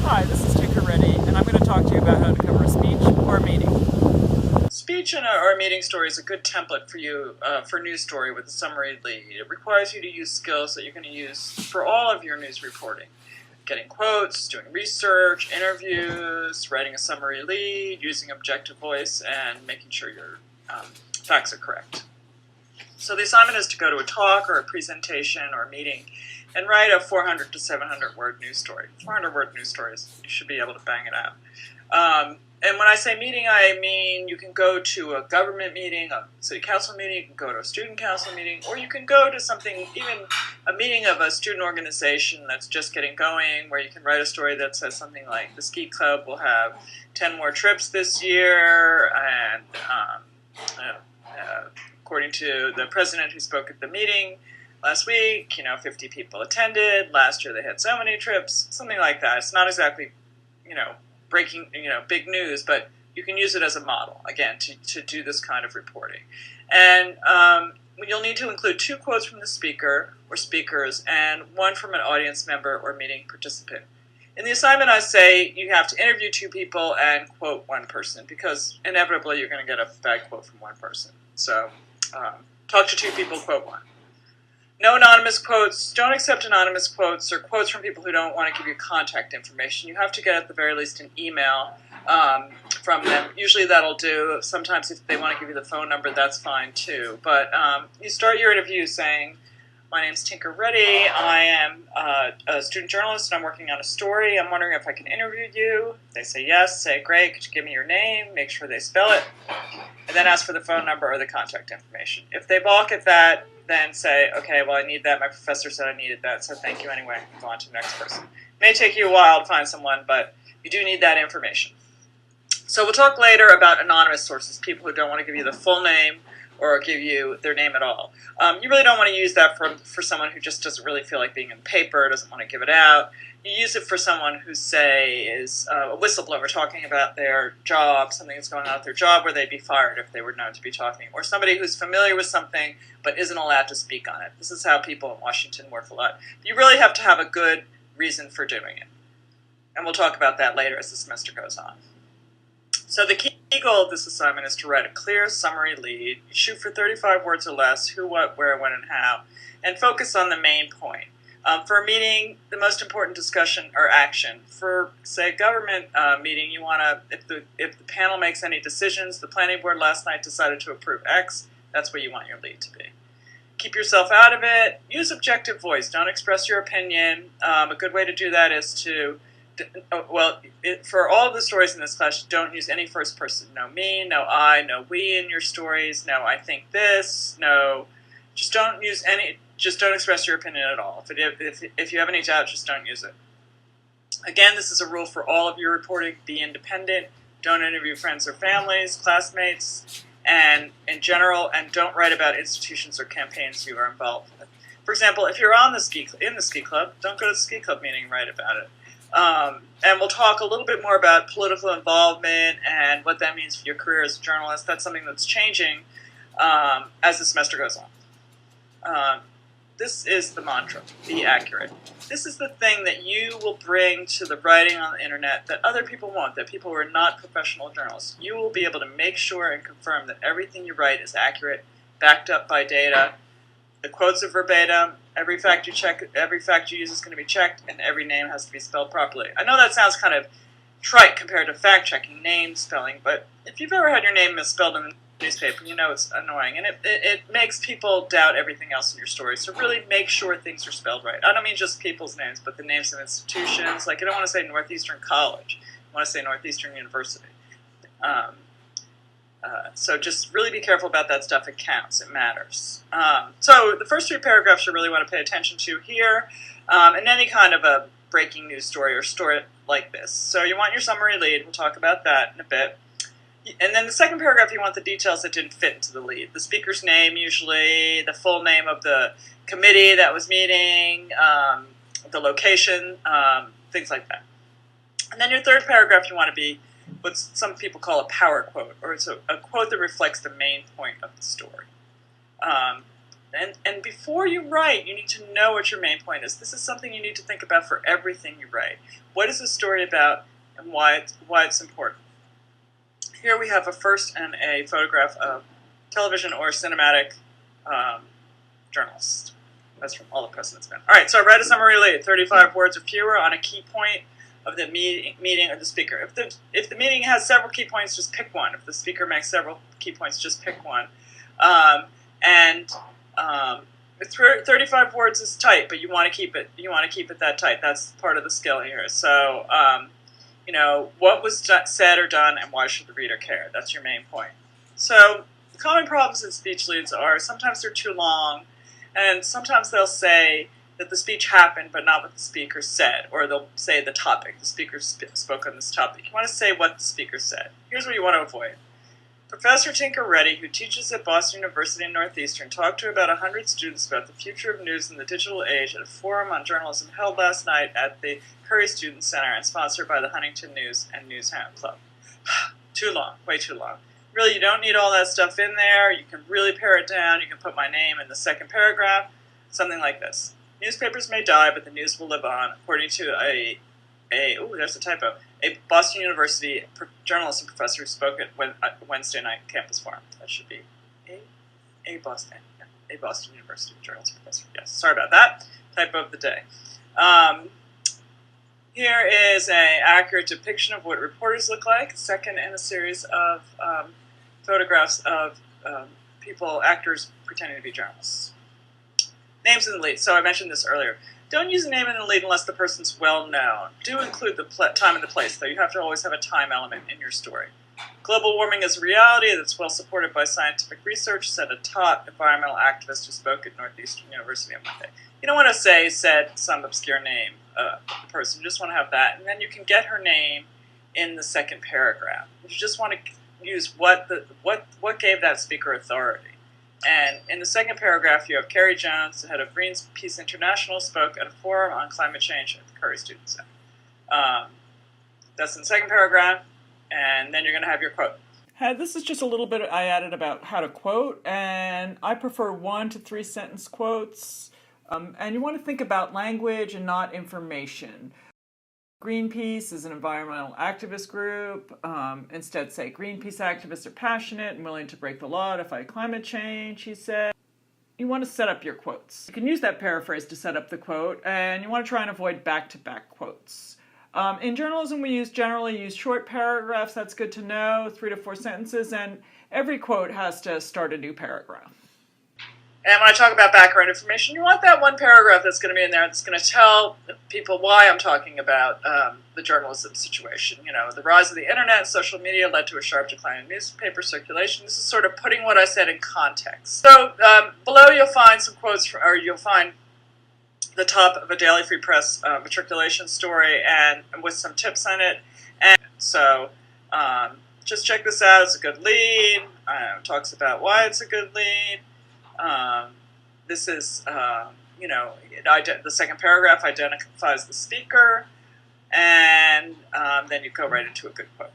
Hi, this is Tinker Reddy, and I'm going to talk to you about how to cover a speech or a meeting. Speech or a meeting story is a good template for you for a news story with a summary lead. It requires you to use skills that you're going to use for all of your news reporting. Getting quotes, doing research, interviews, writing a summary lead, using objective voice, and making sure your facts are correct. So the assignment is to go to a talk or a presentation or a meeting and write a 400 to 700 word news story. 400 word news stories, you should be able to bang it out. And when I say meeting, I mean you can go to a government meeting, a city council meeting, you can go to a student council meeting, or you can go to something, even a meeting of a student organization that's just getting going, where you can write a story that says something like, the ski club will have 10 more trips this year, and according to the president who spoke at the meeting last week, 50 people attended. Last year they had so many trips, something like that. It's not exactly, breaking, big news, but you can use it as a model, again, to do this kind of reporting. And you'll need to include 2 quotes from the speaker or speakers and 1 from an audience member or meeting participant. In the assignment, I say you have to interview 2 people and quote 1 person, because inevitably you're going to get a bad quote from 1 person. So talk to 2 people, quote 1. No anonymous quotes. Don't accept anonymous quotes or quotes from people who don't want to give you contact information. You have to get, at the very least, an email from them. Usually that'll do. Sometimes if they want to give you the phone number, that's fine too. But you start your interview saying, my name's Tinker Reddy. I am a student journalist and I'm working on a story. I'm wondering if I can interview you. They say yes. Say, great. Could you give me your name? Make sure they spell it. And then ask for the phone number or the contact information. If they balk at that, then say, okay, well, I need that. My professor said I needed that, so thank you anyway. Go on to the next person. It may take you a while to find someone, but you do need that information. So we'll talk later about anonymous sources, people who don't want to give you the full name or give you their name at all. You really don't want to use that for someone who just doesn't really feel like being in the paper, doesn't want to give it out. You use it for someone who, say, is a whistleblower talking about their job, something that's going on with their job where they'd be fired if they were known to be talking, or somebody who's familiar with something but isn't allowed to speak on it. This is how people in Washington work a lot. You really have to have a good reason for doing it. And we'll talk about that later as the semester goes on. So the key goal of this assignment is to write a clear summary lead. You shoot for 35 words or less, who, what, where, when, and how, and focus on the main point. For a meeting, the most important discussion or action. For, say, a government meeting, you want to, if the panel makes any decisions, the planning board last night decided to approve X, that's where you want your lead to be. Keep yourself out of it. Use objective voice. Don't express your opinion. A good way to do that is to, for all of the stories in this class, don't use any first person. No me, no I, no we in your stories. No, I think this. No, just don't use any. Just don't express your opinion at all. If you have any doubt, just don't use it. Again, this is a rule for all of your reporting. Be independent. Don't interview friends or families, classmates, and in general, and don't write about institutions or campaigns you are involved with. For example, if you're in the ski club, don't go to the ski club meeting and write about it. And we'll talk a little bit more about political involvement and what that means for your career as a journalist. That's something that's changing as the semester goes on. This is the mantra, be accurate. This is the thing that you will bring to the writing on the internet that other people won't, that people who are not professional journalists. You will be able to make sure and confirm that everything you write is accurate, backed up by data. The quotes are verbatim. Every fact you use is going to be checked, and every name has to be spelled properly. I know that sounds kind of trite compared to fact-checking name spelling, but if you've ever had your name misspelled in the newspaper, you know it's annoying, and it makes people doubt everything else in your story. So really make sure things are spelled right. I don't mean just people's names, but the names of institutions. Like, you don't want to say Northeastern College. You want to say Northeastern University. So just really be careful about that stuff. It counts. It matters. So the first 3 paragraphs you really want to pay attention to here, in any kind of a breaking news story or story like this. So you want your summary lead. We'll talk about that in a bit. And then the second paragraph, you want the details that didn't fit into the lead. The speaker's name, usually, the full name of the committee that was meeting, the location, things like that. And then your third paragraph, you want to be what some people call a power quote, or it's a quote that reflects the main point of the story. And before you write, you need to know what your main point is. This is something you need to think about for everything you write. What is the story about, and why it's important? Here we have a first and a photograph of television or cinematic journalist. That's from All the President's Men. All right, so write a summary lead, 35 words or fewer on a key point of the meeting or the speaker. If the meeting has several key points, just pick one. If the speaker makes several key points, just pick one. 35 words is tight, but you want to keep it. You want to keep it that tight. That's part of the skill here. So, what was said or done, and why should the reader care? That's your main point. So, common problems in speech leads are sometimes they're too long, and sometimes they'll say that the speech happened, but not what the speaker said, or they'll say the topic. The speaker spoke on this topic. You want to say what the speaker said. Here's what you want to avoid. Professor Tinker Reddy, who teaches at Boston University in Northeastern, talked to about 100 students about the future of news in the digital age at a forum on journalism held last night at the Curry Student Center and sponsored by the Huntington News and Newshound Club. Too long, way too long. Really, you don't need all that stuff in there. You can really pare it down. You can put my name in the second paragraph, something like this. Newspapers may die, but the news will live on, according to there's a typo, a Boston University journalism professor who spoke at Wednesday night campus forum. That should be a Boston University journalism professor. Yes, sorry about that. Typo of the day. Here is an accurate depiction of what reporters look like. Second in a series of photographs of actors pretending to be journalists. Names in the lead. So I mentioned this earlier. Don't use a name in the lead unless the person's well known. Do include the time and the place, though. You have to always have a time element in your story. Global warming is a reality that's well supported by scientific research, said a top environmental activist who spoke at Northeastern University on Monday. You don't want to say, said some obscure name of the person. You just want to have that. And then you can get her name in the second paragraph. You just want to use what gave that speaker authority. And in the second paragraph, you have Carrie Jones, the head of Greenpeace International, spoke at a forum on climate change at the Curry Student Center. That's in the second paragraph, and then you're going to have your quote. This is just a little bit I added about how to quote, and I prefer 1 to 3 sentence quotes. And you want to think about language and not information. Greenpeace is an environmental activist group. Instead say, Greenpeace activists are passionate and willing to break the law to fight climate change, he said. You want to set up your quotes. You can use that paraphrase to set up the quote, and you want to try and avoid back-to-back quotes. In journalism, we generally use short paragraphs. That's good to know, 3 to 4 sentences, and every quote has to start a new paragraph. And when I talk about background information, you want that one paragraph that's going to be in there that's going to tell people why I'm talking about the journalism situation. The rise of the internet and social media led to a sharp decline in newspaper circulation. This is sort of putting what I said in context. So below you'll find some quotes, or you'll find the top of a Daily Free Press matriculation story and with some tips on it. And so just check this out. It's a good lead. Talks about why it's a good lead. This is, the second paragraph identifies the speaker, and then you go right into a good quote.